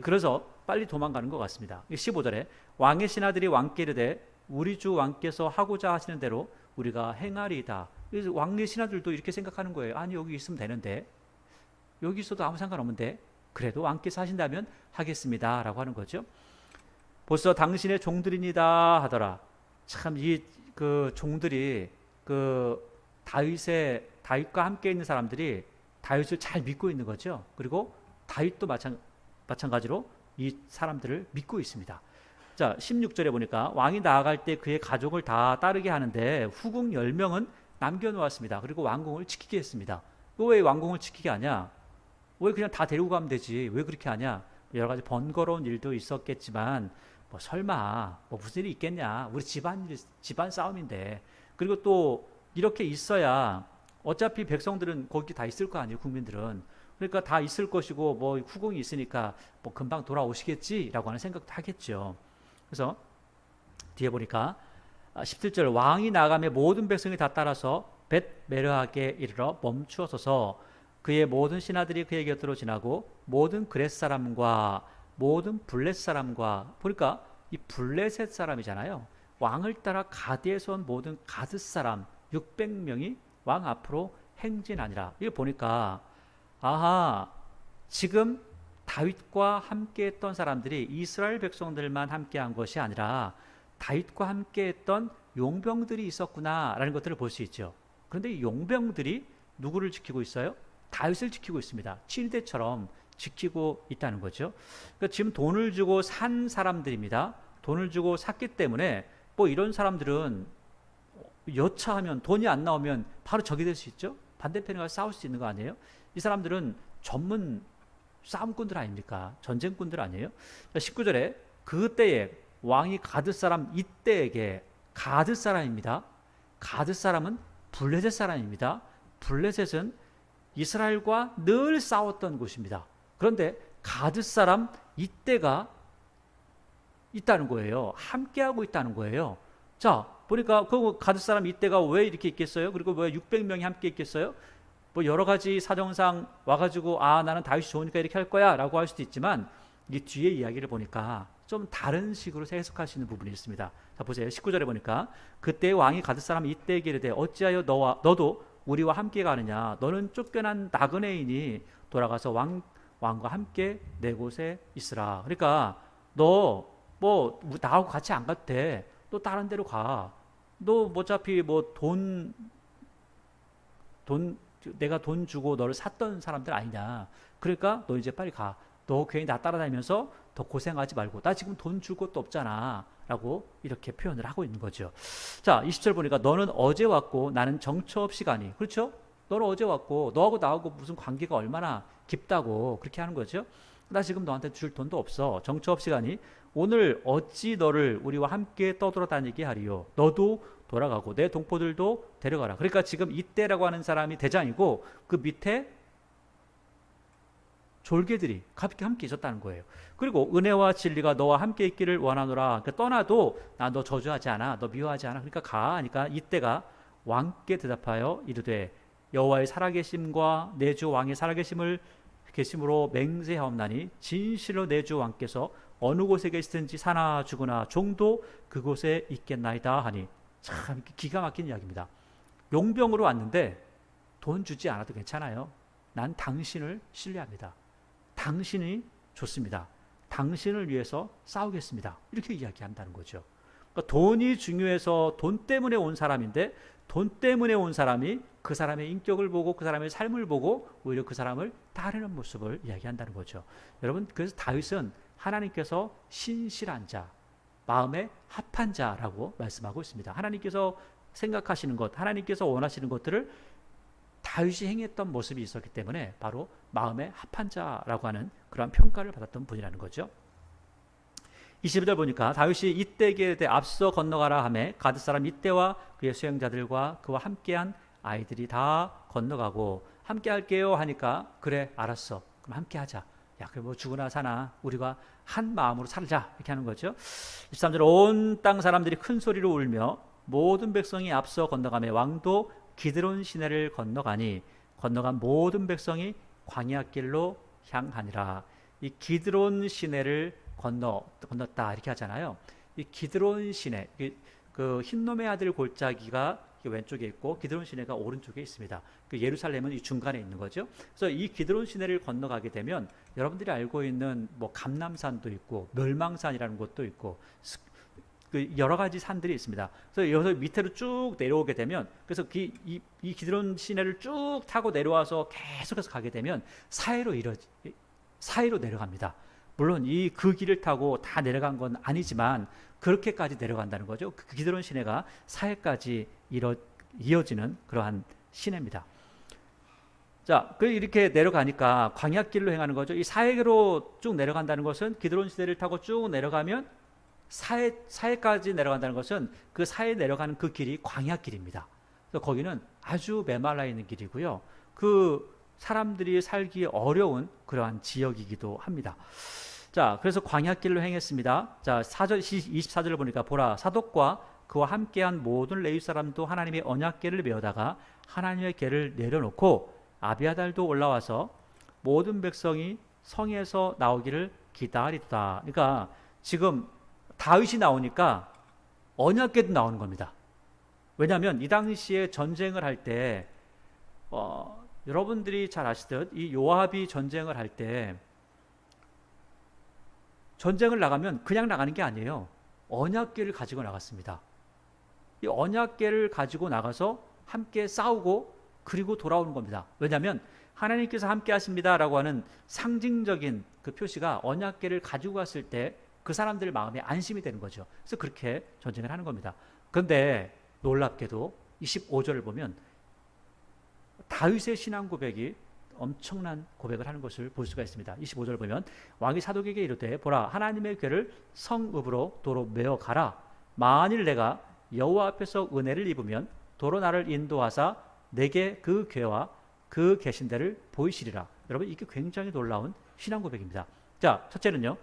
그래서 빨리 도망가는 것 같습니다. 15절에 왕의 신하들이 왕께 이르되 우리 주 왕께서 하고자 하시는 대로 우리가 행하리이다. 그래서 왕의 신하들도 이렇게 생각하는 거예요. 아니, 여기 있으면 되는데, 여기 있어도 아무 상관없는데, 그래도 왕께서 하신다면 하겠습니다 라고 하는 거죠. 벌써 당신의 종들이니다 하더라. 참 그 종들이 다윗과 함께 있는 사람들이 다윗을 잘 믿고 있는 거죠. 그리고 다윗도 마찬가지로 이 사람들을 믿고 있습니다. 자, 16절에 보니까 왕이 나아갈 때 그의 가족을 다 따르게 하는데 후궁 10명은 남겨놓았습니다. 그리고 왕궁을 지키게 했습니다. 왜 왕궁을 지키게 하냐? 왜 그냥 다 데리고 가면 되지? 왜 그렇게 하냐? 여러 가지 번거로운 일도 있었겠지만 뭐 설마 무슨 일이 있겠냐? 우리 집안 싸움인데. 그리고 또 이렇게 있어야 어차피 백성들은 거기 다 있을 거 아니에요, 국민들은. 그러니까 다 있을 것이고 뭐 후궁이 있으니까 뭐 금방 돌아오시겠지라고 하는 생각도 하겠죠. 그래서 뒤에 보니까 17절 왕이 나가며 모든 백성이 다 따라서 벳메르하게 이르러 멈추어서서 그의 모든 신하들이 그의 곁으로 지나고 모든 그렛 사람과 모든 블렛 사람과, 보니까 이 블레셋 사람이잖아요. 왕을 따라 가드에서 온 모든 가드 사람 600명이 왕 앞으로 행진하니라. 이거 보니까 지금 다윗과 함께했던 사람들이 이스라엘 백성들만 함께한 것이 아니라 다윗과 함께했던 용병들이 있었구나라는 것들을 볼 수 있죠. 그런데 이 용병들이 누구를 지키고 있어요? 다윗을 지키고 있습니다. 친위대처럼 지키고 있다는 거죠. 그러니까 지금 돈을 주고 산 사람들입니다. 돈을 주고 샀기 때문에 뭐 이런 사람들은 여차하면 돈이 안 나오면 바로 적이 될 수 있죠. 반대편에 가서 싸울 수 있는 거 아니에요? 이 사람들은 전문 싸움꾼들 아닙니까? 전쟁꾼들 아니에요? 19절에 그때에 왕이 가드 사람 이때에게, 가드 사람입니다. 가드 사람은 블레셋 사람입니다. 블레셋은 이스라엘과 늘 싸웠던 곳입니다. 그런데 가드 사람 이때가 있다는 거예요. 함께하고 있다는 거예요. 자, 보니까 그 가드 사람 이때가 왜 이렇게 있겠어요? 그리고 왜 600명이 함께 있겠어요? 뭐 여러 가지 사정상 와가지고 나는 다윗이 좋으니까 이렇게 할 거야 라고 할 수도 있지만 이 뒤에 이야기를 보니까 좀 다른 식으로 해석할 수 있는 부분이 있습니다. 자, 보세요. 19절에 보니까 그때 왕이 가드 사람 이때에게 이르되 어찌하여 너도 우리와 함께 가느냐? 너는 쫓겨난 나그네인이 돌아가서 왕과 함께 내 곳에 있으라. 그러니까 너 뭐 나하고 같이 안 가도 돼. 너 다른 데로 가. 너 어차피 내가 돈 주고 너를 샀던 사람들 아니냐. 그러니까 너 이제 빨리 가. 너 괜히 나 따라다니면서 더 고생하지 말고. 나 지금 돈 줄 것도 없잖아. 라고 이렇게 표현을 하고 있는 거죠. 자, 20절 보니까 너는 어제 왔고 나는 정처 없이 가니. 그렇죠? 너는 어제 왔고 너하고 나하고 무슨 관계가 얼마나 깊다고 그렇게 하는 거죠. 나 지금 너한테 줄 돈도 없어. 정처 없이 가니 오늘 어찌 너를 우리와 함께 떠돌아다니게 하리요. 너도 돌아가고 내 동포들도 데려가라. 그러니까 지금 이때라고 하는 사람이 대장이고 그 밑에 졸개들이 함께 있었다는 거예요. 그리고 은혜와 진리가 너와 함께 있기를 원하노라. 그러니까 떠나도 나 너 저주하지 않아. 너 미워하지 않아. 그러니까 가. 하니까 이때가 왕께 대답하여 이르되 여호와의 살아계심과 내 주 왕의 살아계심으로 맹세하옵나니 진실로 내 주 왕께서 어느 곳에 계시든지 사나 죽으나 종도 그곳에 있겠나이다 하니. 참 기가 막힌 이야기입니다. 용병으로 왔는데 돈 주지 않아도 괜찮아요. 난 당신을 신뢰합니다. 당신이 좋습니다. 당신을 위해서 싸우겠습니다. 이렇게 이야기한다는 거죠. 그러니까 돈이 중요해서 돈 때문에 온 사람인데 돈 때문에 온 사람이 그 사람의 인격을 보고 그 사람의 삶을 보고 오히려 그 사람을 따르는 모습을 이야기한다는 거죠. 여러분, 그래서 다윗은 하나님께서 신실한 자, 마음에 합한 자라고 말씀하고 있습니다. 하나님께서 생각하시는 것, 하나님께서 원하시는 것들을 다윗이 행했던 모습이 있었기 때문에 바로 마음에 합한 자라고 하는 그러한 평가를 받았던 분이라는 거죠. 22절 보니까 다윗이 이떼에게 앞서 건너가라 하매 가드 사람 이떼와 그의 수행자들과 그와 함께한 아이들이 다 건너가고 함께 할게요 하니까 그래 알았어 그럼 함께 하자. 야, 그래 뭐 죽으나 사나 우리가 한 마음으로 살자 이렇게 하는 거죠. 23절 온 땅 사람들이 큰 소리로 울며 모든 백성이 앞서 건너가며 왕도 기드론 시내를 건너가니 건너간 모든 백성이 광야길로 향하니라. 이 기드론 시내를 건넜다 이렇게 하잖아요. 이 기드론 시내, 그 흰놈의 아들 골짜기가 왼쪽에 있고 기드론 시내가 오른쪽에 있습니다. 그 예루살렘은 이 중간에 있는 거죠. 그래서 이 기드론 시내를 건너가게 되면 여러분들이 알고 있는 뭐 감람산도 있고 멸망산이라는 곳도 있고 그 여러 가지 산들이 있습니다. 그래서 여기서 밑으로 쭉 내려오게 되면 그래서 이 기드론 시내를 쭉 타고 내려와서 계속해서 가게 되면 사해로 내려갑니다. 물론 그 길을 타고 다 내려간 건 아니지만 그렇게까지 내려간다는 거죠. 그 기드론 시내가 사해까지 이어지는 그러한 시내입니다. 자, 이렇게 내려가니까 광야길로 행하는 거죠. 이 사해로 쭉 내려간다는 것은 기드론 시내를 타고 쭉 내려가면 사해까지 내려간다는 것은 그 사해 내려가는 그 길이 광야길입니다. 그래서 거기는 아주 메말라 있는 길이고요. 그 사람들이 살기 어려운 그러한 지역이기도 합니다. 자, 그래서 광야길로 행했습니다. 자, 24절을 보니까 보라 사독과 그와 함께한 모든 레위 사람도 하나님의 언약궤를 메어다가 하나님의 궤를 내려놓고 아비아달도 올라와서 모든 백성이 성에서 나오기를 기다리다. 그러니까 지금 다윗이 나오니까 언약궤도 나오는 겁니다. 왜냐하면 이 당시에 전쟁을 할 때 여러분들이 잘 아시듯 이 요압이 전쟁을 할 때 전쟁을 나가면 그냥 나가는 게 아니에요. 언약궤를 가지고 나갔습니다. 이 언약궤를 가지고 나가서 함께 싸우고 그리고 돌아오는 겁니다. 왜냐하면 하나님께서 함께 하십니다라고 하는 상징적인 그 표시가 언약궤를 가지고 갔을 때 그 사람들 마음에 안심이 되는 거죠. 그래서 그렇게 전쟁을 하는 겁니다. 그런데 놀랍게도 25절을 보면 다윗의 신앙 고백이 엄청난 고백을 하는 것을 볼 수가 있습니다. 25절 보면 왕이 사독에게 이르되 보라 하나님의 궤를 성읍으로 도로 메어 가라. 만일 내가 여호와 앞에서 은혜를 입으면 도로 나를 인도하사 내게 그 궤와 그 계신 데를 보이시리라. 여러분 이게 굉장히 놀라운 신앙 고백입니다. 자, 첫째는요.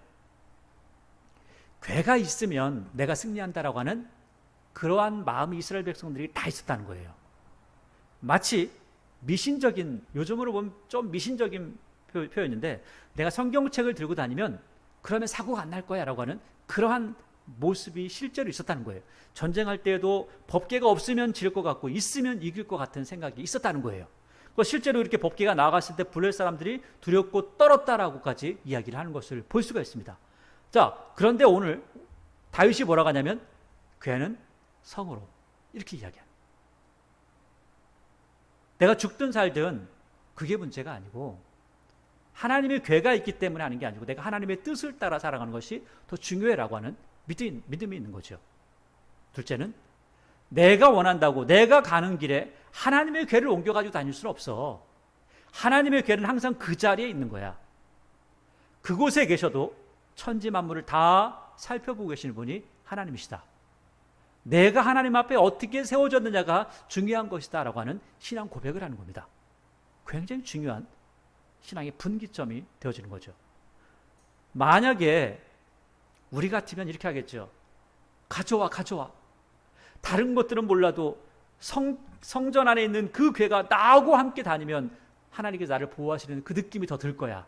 궤가 있으면 내가 승리한다라고 하는 그러한 마음이 이스라엘 백성들이 다 있었다는 거예요. 마치 미신적인, 요즘으로 보면 좀 미신적인 표현인데 내가 성경책을 들고 다니면 그러면 사고가 안 날 거야 라고 하는 그러한 모습이 실제로 있었다는 거예요. 전쟁할 때에도 법궤가 없으면 질 것 같고 있으면 이길 것 같은 생각이 있었다는 거예요. 실제로 이렇게 법궤가 나갔을 때 블레셋 사람들이 두렵고 떨었다라고까지 이야기를 하는 것을 볼 수가 있습니다. 자, 그런데 오늘 다윗이 뭐라고 하냐면 궤는 성으로 이렇게 이야기합니다. 내가 죽든 살든 그게 문제가 아니고 하나님의 궤가 있기 때문에 하는 게 아니고 내가 하나님의 뜻을 따라 살아가는 것이 더 중요해라고 하는 믿음이 있는 거죠. 둘째는 내가 원한다고 내가 가는 길에 하나님의 궤를 옮겨가지고 다닐 수는 없어. 하나님의 궤는 항상 그 자리에 있는 거야. 그곳에 계셔도 천지 만물을 다 살펴보고 계시는 분이 하나님이시다. 내가 하나님 앞에 어떻게 세워졌느냐가 중요한 것이다 라고 하는 신앙 고백을 하는 겁니다. 굉장히 중요한 신앙의 분기점이 되어지는 거죠. 만약에 우리 같으면 이렇게 하겠죠. 가져와. 다른 것들은 몰라도 성전 안에 있는 그 궤가 나하고 함께 다니면 하나님께서 나를 보호하시는 그 느낌이 더 들 거야.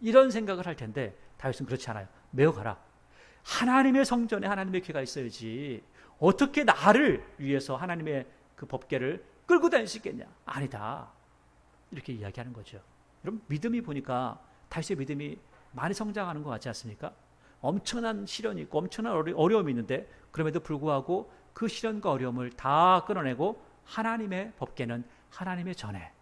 이런 생각을 할 텐데 다윗은 그렇지 않아요. 메어 가라. 하나님의 성전에 하나님의 궤가 있어야지. 어떻게 나를 위해서 하나님의 그 법궤를 끌고 다닐 수 있겠냐? 아니다. 이렇게 이야기하는 거죠. 여러분, 믿음이 보니까 다윗의 믿음이 많이 성장하는 것 같지 않습니까? 엄청난 시련이 있고 엄청난 어려움이 있는데 그럼에도 불구하고 그 시련과 어려움을 다 끌어내고 하나님의 법궤는 하나님의 전에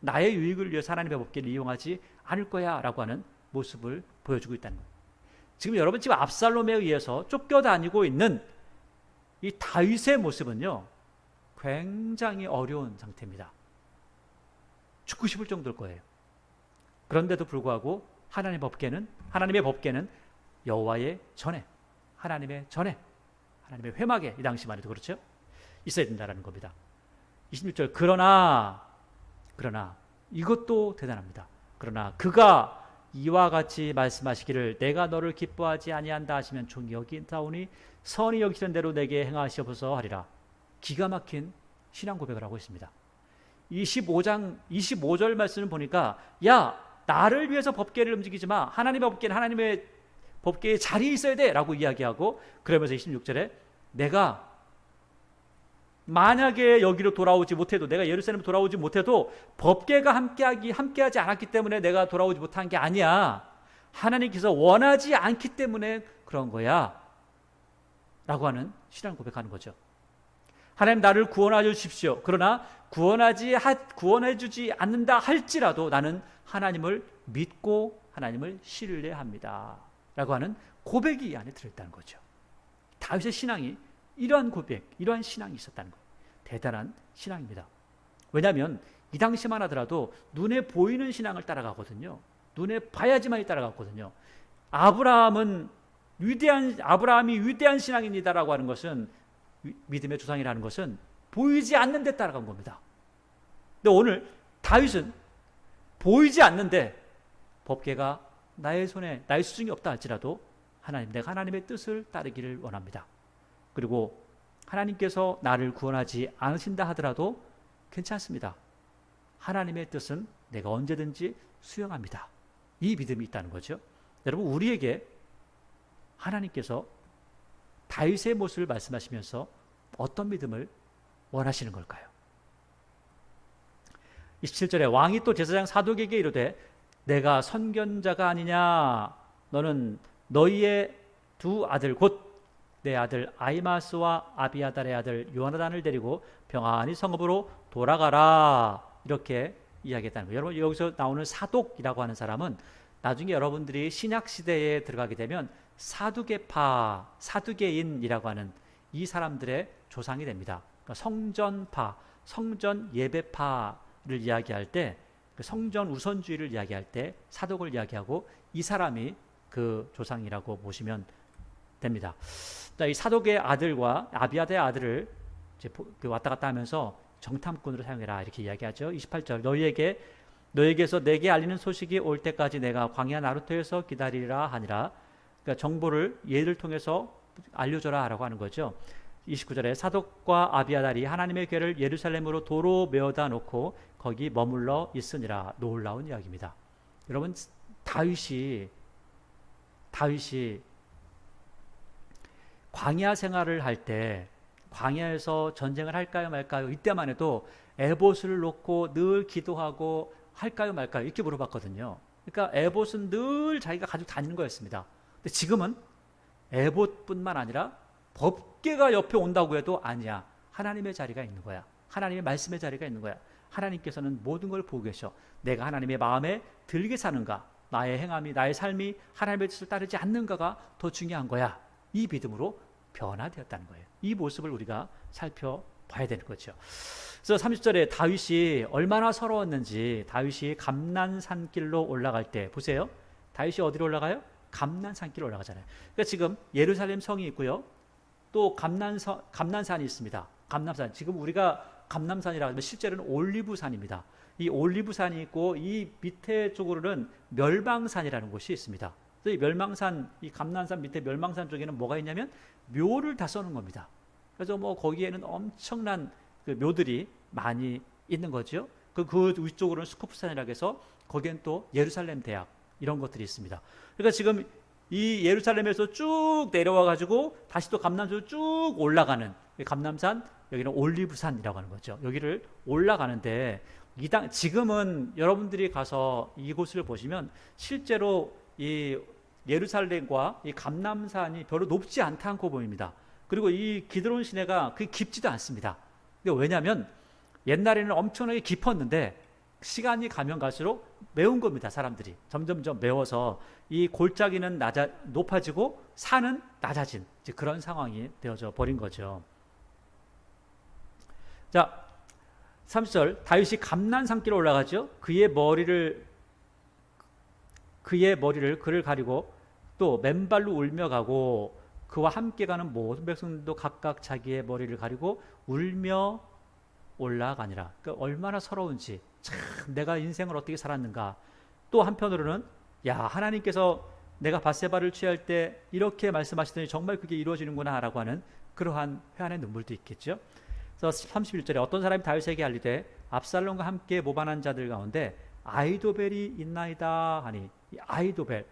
나의 유익을 위해서 하나님의 법궤를 이용하지 않을 거야 라고 하는 모습을 보여주고 있다는 거예요. 지금 여러분, 지금 압살롬에 의해서 쫓겨다니고 있는 이 다윗의 모습은요, 굉장히 어려운 상태입니다. 죽고 싶을 정도일 거예요. 그런데도 불구하고 하나님의 법궤는 여호와의 전에, 하나님의 회막에, 이 당시만 해도 그렇죠, 있어야 된다는 겁니다. 26절, 그러나 이것도 대단합니다. 그러나 그가 이와 같이 말씀하시기를 내가 너를 기뻐하지 아니한다 하시면 종이 여기다오니 선히 여기시는 대로 내게 행하시옵소서 하리라. 기가 막힌 신앙 고백을 하고 있습니다. 25장 25절 말씀을 보니까, 야, 나를 위해서 법궤를 움직이지 마. 하나님의 법궤는 하나님의 법궤에 자리에 있어야 돼 라고 이야기하고, 그러면서 26절에 내가 만약에 여기로 돌아오지 못해도, 내가 예루살렘에 돌아오지 못해도 법궤가 함께하지 않았기 때문에 내가 돌아오지 못한 게 아니야. 하나님께서 원하지 않기 때문에 그런 거야 라고 하는 신앙 고백하는 거죠. 하나님, 나를 구원해 주십시오. 그러나 구원해 주지 않는다 할지라도 나는 하나님을 믿고 하나님을 신뢰합니다 라고 하는 고백이 이 안에 들어있다는 거죠. 다윗의 신앙이 이러한 고백, 이러한 신앙이 있었다는 거예요. 대단한 신앙입니다. 왜냐하면 이 당시만 하더라도 눈에 보이는 신앙을 따라가거든요. 눈에 봐야지만이 따라갔거든요. 아브라함이 위대한 신앙입니다라고 하는 것은, 믿음의 조상이라는 것은 보이지 않는 데 따라간 겁니다. 근데 오늘 다윗은 보이지 않는데 법궤가 나의 손에, 나의 수중에 없다 할지라도 내가 하나님의 뜻을 따르기를 원합니다. 그리고 하나님께서 나를 구원하지 않으신다 하더라도 괜찮습니다. 하나님의 뜻은 내가 언제든지 수용합니다. 이 믿음이 있다는 거죠. 여러분, 우리에게 하나님께서 다윗의 모습을 말씀하시면서 어떤 믿음을 원하시는 걸까요? 27절에 왕이 또 제사장 사독에게 이르되 내가 선견자가 아니냐? 너는 너희의 두 아들 곧 내 아들 아히마스와 아비아달의 아들 요나단을 데리고 평안히 성읍으로 돌아가라. 이렇게 이야기했다는 거예요. 여러분, 여기서 나오는 사독이라고 하는 사람은 나중에 여러분들이 신약 시대에 들어가게 되면 사두개파, 사두개인이라고 하는 이 사람들의 조상이 됩니다. 그러니까 성전파, 성전 예배파를 이야기할 때, 성전 우선주의를 이야기할 때 사독을 이야기하고, 이 사람이 그 조상이라고 보시면 됩니다. 이 사독의 아들과 아비아다의 아들을 이제 왔다 갔다 하면서 정탐꾼으로 사용해라 이렇게 이야기하죠. 28절, 너에게서 내게 알리는 소식이 올 때까지 내가 광야 나루토에서 기다리라 하니라. 그러니까 정보를 얘를 통해서 알려줘라 라고 하는 거죠. 29절에 사독과 아비아달이 하나님의 궤를 예루살렘으로 도로 메어다 놓고 거기 머물러 있으니라. 놀라운 이야기입니다. 여러분, 다윗이 광야 생활을 할 때, 광야에서 전쟁을 할까요 말까요? 이때만 해도 에봇을 놓고 늘 기도하고 할까요 말까요? 이렇게 물어봤거든요. 그러니까 에봇은 늘 자기가 가지고 다니는 거였습니다. 근데 지금은 에봇뿐만 아니라 법궤가 옆에 온다고 해도 아니야. 하나님의 자리가 있는 거야. 하나님의 말씀의 자리가 있는 거야. 하나님께서는 모든 걸 보고 계셔. 내가 하나님의 마음에 들게 사는가, 나의 행함이, 나의 삶이 하나님의 뜻을 따르지 않는가가 더 중요한 거야. 이 믿음으로 변화되었다는 거예요. 이 모습을 우리가 살펴봐야 되는 거죠. 그래서 30절에 다윗이 얼마나 서러웠는지, 다윗이 감난산길로 올라갈 때 보세요. 다윗이 어디로 올라가요? 감난산길로 올라가잖아요. 그러니까 지금 예루살렘 성이 있고요. 또 감난산이 있습니다. 감난산. 지금 우리가 감난산이라 하면 실제로는 올리브산입니다. 이 올리브산이 있고 이 밑에 쪽으로는 멸망산이라는 곳이 있습니다. 이 멸망산, 이 감난산 밑에 멸망산 쪽에는 뭐가 있냐면 묘를 다 써놓은 겁니다. 그래서 뭐 거기에는 엄청난 그 묘들이 많이 있는 거죠. 그 위쪽으로는 스코프산이라고 해서 거기엔 또 예루살렘 대학 이런 것들이 있습니다. 그러니까 지금 이 예루살렘에서 쭉 내려와 가지고 다시 또 감난산으로 쭉 올라가는 감남산 여기는 올리브산이라고 하는 거죠. 여기를 올라가는데 지금은 여러분들이 가서 이곳을 보시면 실제로 이 예루살렘과 이 감람산이 별로 높지 않다고 보입니다. 그리고 이 기드론 시내가 그렇게 깊지도 않습니다. 근데 왜냐하면 옛날에는 엄청나게 깊었는데 시간이 가면 갈수록 매운 겁니다. 사람들이 점점점 매워서 이 골짜기는 높아지고 산은 낮아진 그런 상황이 되어져 버린 거죠. 자, 30절 다윗이 감난산길로 올라가죠. 그의 머리를 그를 가리고 또 맨발로 울며 가고 그와 함께 가는 모든 백성들도 각각 자기의 머리를 가리고 울며 올라가니라. 그러니까 얼마나 서러운지, 참 내가 인생을 어떻게 살았는가. 또 한편으로는 야, 하나님께서 내가 밧세바를 취할 때 이렇게 말씀하시더니 정말 그게 이루어지는구나 라고 하는 그러한 회한의 눈물도 있겠죠. 그래서 31절에 어떤 사람이 다윗에게 알리되 압살롬과 함께 모반한 자들 가운데 아히도벨이 있나이다 하니, 이 아히도벨,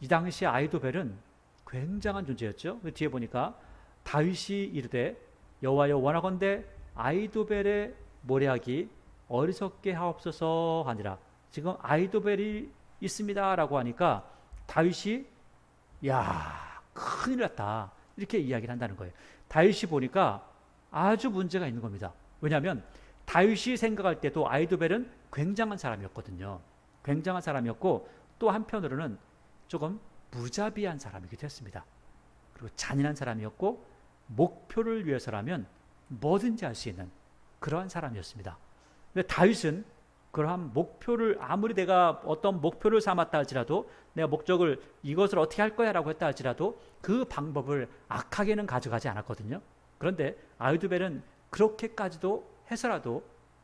이 당시 아히도벨은 굉장한 존재였죠. 뒤에 보니까 다윗이 이르되 여호와여 원하건대 아히도벨의 모략이 어리석게 하옵소서 하니라. 지금 아히도벨이 있습니다라고 하니까 다윗이 야, 큰일 났다 이렇게 이야기를 한다는 거예요. 다윗이 보니까 아주 문제가 있는 겁니다. 왜냐하면 다윗이 생각할 때도 아히도벨은 굉장한 사람이었거든요. 굉장한 사람이었고 또 한편으로는 조금 무자비한 사람이기도 했습니다. 그리고 잔인한 사람이었고 목표를 위해서라면 뭐든지 할 수 있는 그러한 사람이었습니다. 근데 다윗은 그러한 목표를, 아무리 내가 어떤 목표를 삼았다 할지라도, 내가 목적을 이것을 어떻게 할 거야 라고 했다 할지라도 그 방법을 악하게는 가져가지 않았거든요. 그런데 아히도벨은 그렇게까지도 해서라도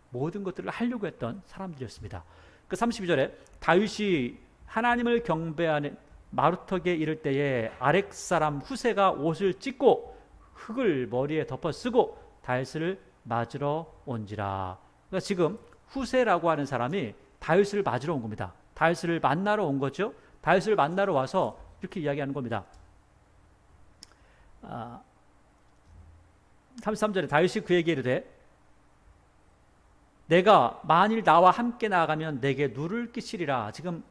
모든 것들을 하려고 했던 사람들이었습니다. 그 32절에 다윗이 하나님을 경배하는 마루턱에 이를 때에 아렉 사람 후세가 옷을 찢고 흙을 머리에 덮어 쓰고 다윗을 맞으러 온지라. 그러니까 지금 후세라고 하는 사람이 다윗을 맞으러 온 겁니다. 다윗을 만나러 온 거죠. 다윗을 만나러 와서 이렇게 이야기하는 겁니다. 33절에 다윗이 그에게 이르되 내가 만일 나와 함께 나아가면 내게 누를 끼치리라. 지금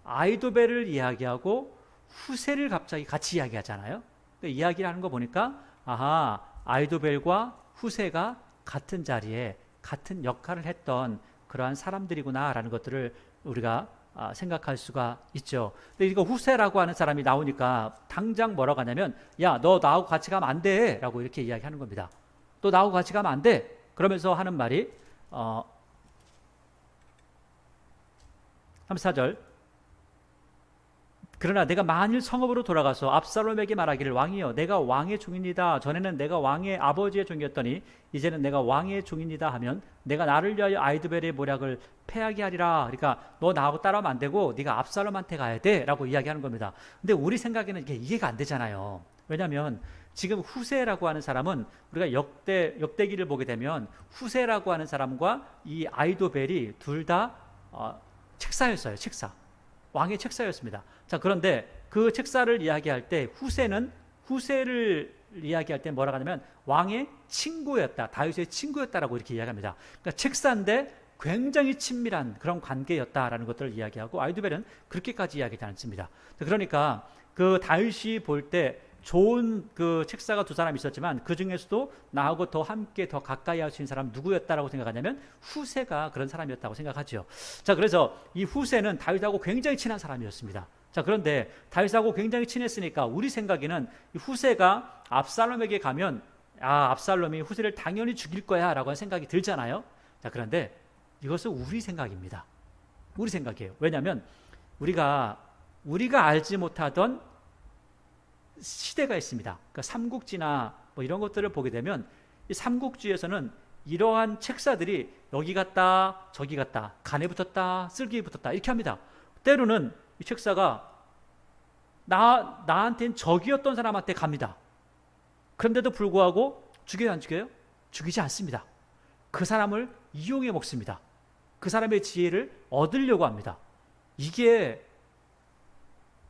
아히도벨을 이야기하고 후세를 갑자기 같이 이야기하잖아요. 이야기를 하는 거 보니까 아하, 아히도벨과 후세가 같은 자리에 같은 역할을 했던 그러한 사람들이구나 라는 것들을 우리가 생각할 수가 있죠. 근데 이거 후세라고 하는 사람이 나오니까 당장 뭐라고 하냐면 야, 너 나하고 같이 가면 안 돼 라고 이렇게 이야기하는 겁니다. 또 나하고 같이 가면 안 돼. 그러면서 하는 말이 34절 그러나 내가 만일 성읍으로 돌아가서 압살롬에게 말하기를 왕이여 내가 왕의 종이니다. 전에는 내가 왕의 아버지의 종이었더니 이제는 내가 왕의 종이니다 하면 내가 나를 위하여 아히도벨의 모략을 패하게 하리라. 그러니까 너 나하고 따라오면 안 되고 네가 압살롬한테 가야 돼 라고 이야기하는 겁니다. 근데 우리 생각에는 이게 이해가 안 되잖아요. 왜냐하면 지금 후세라고 하는 사람은 우리가 역대기를 보게 되면 후세라고 하는 사람과 이 아히도벨이 둘 다 책사였어요. 책사. 왕의 책사였습니다. 자, 그런데 그 책사를 이야기할 때 후세를 이야기할 때 뭐라고 하냐면 왕의 친구였다. 다윗의 친구였다라고 이렇게 이야기합니다. 그러니까 책사인데 굉장히 친밀한 그런 관계였다라는 것들을 이야기하고 아히도벨은 그렇게까지 이야기하지 않습니다. 그러니까 그 다윗이 볼 때 좋은 그 책사가 두 사람 있었지만 그 중에서도 나하고 더 함께 더 가까이 할 수 있는 사람 누구였다라고 생각하냐면 후세가 그런 사람이었다고 생각하죠. 자, 그래서 이 후세는 다윗하고 굉장히 친한 사람이었습니다. 자, 그런데 다윗하고 굉장히 친했으니까 우리 생각에는 이 후세가 압살롬에게 가면 압살롬이 후세를 당연히 죽일 거야 라고 하는 생각이 들잖아요. 자, 그런데 이것은 우리 생각입니다. 우리 생각이에요. 왜냐하면 우리가 알지 못하던 시대가 있습니다. 그러니까 삼국지나 뭐 이런 것들을 보게 되면 이 삼국지에서는 이러한 책사들이 여기 갔다 저기 갔다 간에 붙었다 쓸개에 붙었다 이렇게 합니다. 때로는 이 책사가 나한테는 적이었던 사람한테 갑니다. 그런데도 불구하고 죽여요, 안 죽여요? 죽이지 않습니다. 그 사람을 이용해 먹습니다. 그 사람의 지혜를 얻으려고 합니다. 이게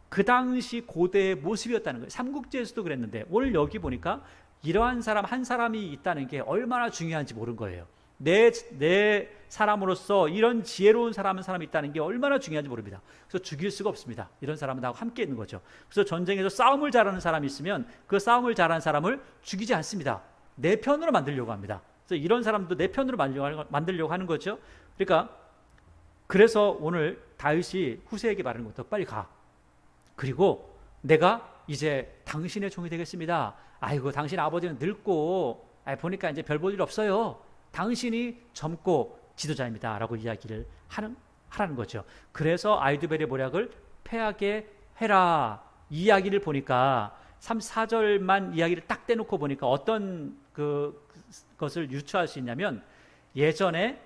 그 당시 고대의 모습이었다는 거예요. 삼국지에서도 그랬는데 오늘 여기 보니까 이러한 사람 한 사람이 있다는 게 얼마나 중요한지 모르는 거예요. 내 사람으로서 이런 지혜로운 사람 한 사람이 있다는 게 얼마나 중요한지 모릅니다. 그래서 죽일 수가 없습니다. 이런 사람은 나하고 함께 있는 거죠. 그래서 전쟁에서 싸움을 잘하는 사람이 있으면 그 싸움을 잘하는 사람을 죽이지 않습니다. 내 편으로 만들려고 합니다. 그래서 이런 사람도 내 편으로 만들려고 하는 거죠. 그래서 오늘 다윗이 후세에게 말하는 것도 빨리 가. 그리고 내가 이제 당신의 종이 되겠습니다. 아이고 당신 아버지는 늙고 보니까 이제 별 볼 일 없어요. 당신이 젊고 지도자입니다. 라고 이야기를 하라는 거죠. 그래서 아히두벨의 모략을 패하게 해라. 이 이야기를 보니까 3~4절만 이야기를 딱 떼놓고 보니까 어떤 것을 유추할 수 있냐면 예전에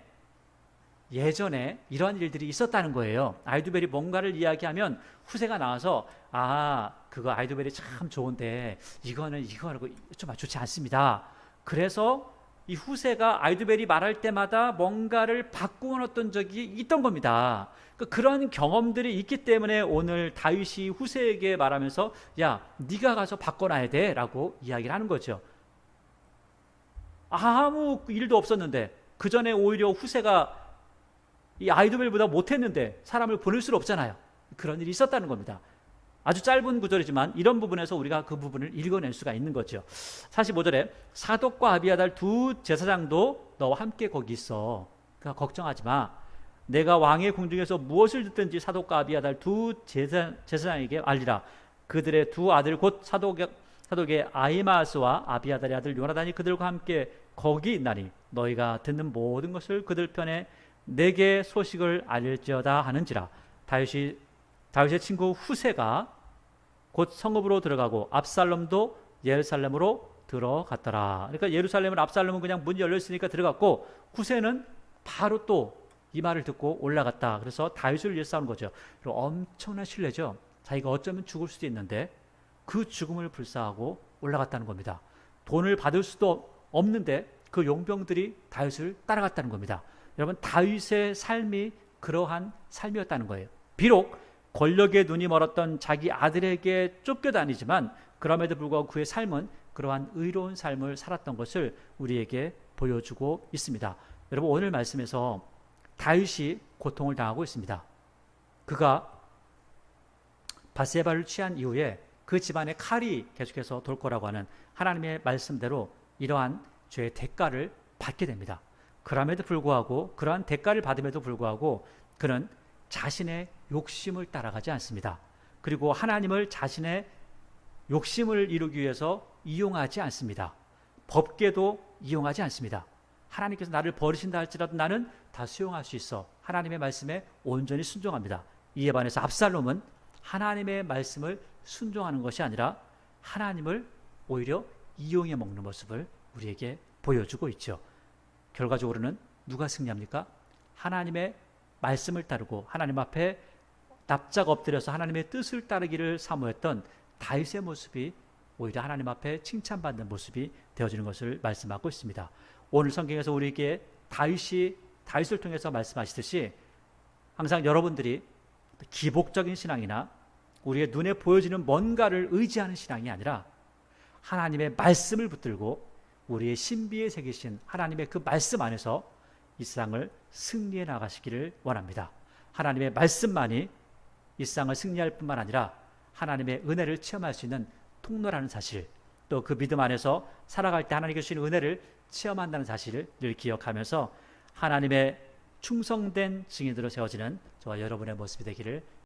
이러한 일들이 있었다는 거예요. 아히두벨이 뭔가를 이야기하면 후세가 나와서 그거 아히두벨이 참 좋은데 이거는 이거하고 좀 좋지 않습니다. 그래서 이 후세가 아히두벨이 말할 때마다 뭔가를 바꾸어 놓았던 적이 있던 겁니다. 그런 경험들이 있기 때문에 오늘 다윗이 후세에게 말하면서 야 네가 가서 바꿔놔야 돼 라고 이야기를 하는 거죠. 아무 일도 없었는데 그 전에 오히려 후세가 이 아히두벨보다 못했는데 사람을 보낼 수는 없잖아요. 그런 일이 있었다는 겁니다. 아주 짧은 구절이지만 이런 부분에서 우리가 그 부분을 읽어낼 수가 있는 거죠. 45절에 사독과 아비아달 두 제사장도 너와 함께 거기 있어. 그러니까 걱정하지 마. 내가 왕의 궁중에서 무엇을 듣든지 사독과 아비아달 두 제사장에게 알리라. 그들의 두 아들 곧 사독의 아히마스와 아비아달의 아들 요나단이 그들과 함께 거기 있나니 너희가 듣는 모든 것을 그들 편에 내게 소식을 알릴지어다 하는지라. 다윗의 친구 후세가 곧 성읍으로 들어가고 압살롬도 예루살렘으로 들어갔더라. 그러니까 예루살렘은 압살롬은 그냥 문이 열려 있으니까 들어갔고 후세는 바로 또 이 말을 듣고 올라갔다. 그래서 다윗을 위해 싸우는 거죠. 그리고 엄청난 신뢰죠. 자기가 어쩌면 죽을 수도 있는데 그 죽음을 불사하고 올라갔다는 겁니다. 돈을 받을 수도 없는데 그 용병들이 다윗을 따라갔다는 겁니다. 여러분 다윗의 삶이 그러한 삶이었다는 거예요. 비록 권력에 눈이 멀었던 자기 아들에게 쫓겨다니지만 그럼에도 불구하고 그의 삶은 그러한 의로운 삶을 살았던 것을 우리에게 보여주고 있습니다. 여러분 오늘 말씀에서 다윗이 고통을 당하고 있습니다. 그가 밧세바를 취한 이후에 그 집안에 칼이 계속해서 돌 거라고 하는 하나님의 말씀대로 이러한 죄의 대가를 받게 됩니다. 그럼에도 불구하고 그러한 대가를 받음에도 불구하고 그는 자신의 욕심을 따라가지 않습니다. 그리고 하나님을 자신의 욕심을 이루기 위해서 이용하지 않습니다. 법궤도 이용하지 않습니다. 하나님께서 나를 버리신다 할지라도 나는 다 수용할 수 있어. 하나님의 말씀에 온전히 순종합니다. 이에 반해서 압살롬은 하나님의 말씀을 순종하는 것이 아니라 하나님을 오히려 이용해 먹는 모습을 우리에게 보여주고 있죠. 결과적으로는 누가 승리합니까? 하나님의 말씀을 따르고 하나님 앞에 납작 엎드려서 하나님의 뜻을 따르기를 사모했던 다윗의 모습이 오히려 하나님 앞에 칭찬받는 모습이 되어지는 것을 말씀하고 있습니다. 오늘 성경에서 우리에게 다윗을 통해서 말씀하시듯이 항상 여러분들이 기복적인 신앙이나 우리의 눈에 보여지는 뭔가를 의지하는 신앙이 아니라 하나님의 말씀을 붙들고 우리의 신비에 새기신 하나님의 그 말씀 안에서 이 세상을 승리해 나가시기를 원합니다. 하나님의 말씀만이 이 세상을 승리할 뿐만 아니라 하나님의 은혜를 체험할 수 있는 통로라는 사실, 또 그 믿음 안에서 살아갈 때 하나님께 주시는 은혜를 체험한다는 사실을 늘 기억하면서 하나님의 충성된 증인으로 세워지는 저와 여러분의 모습이 되기를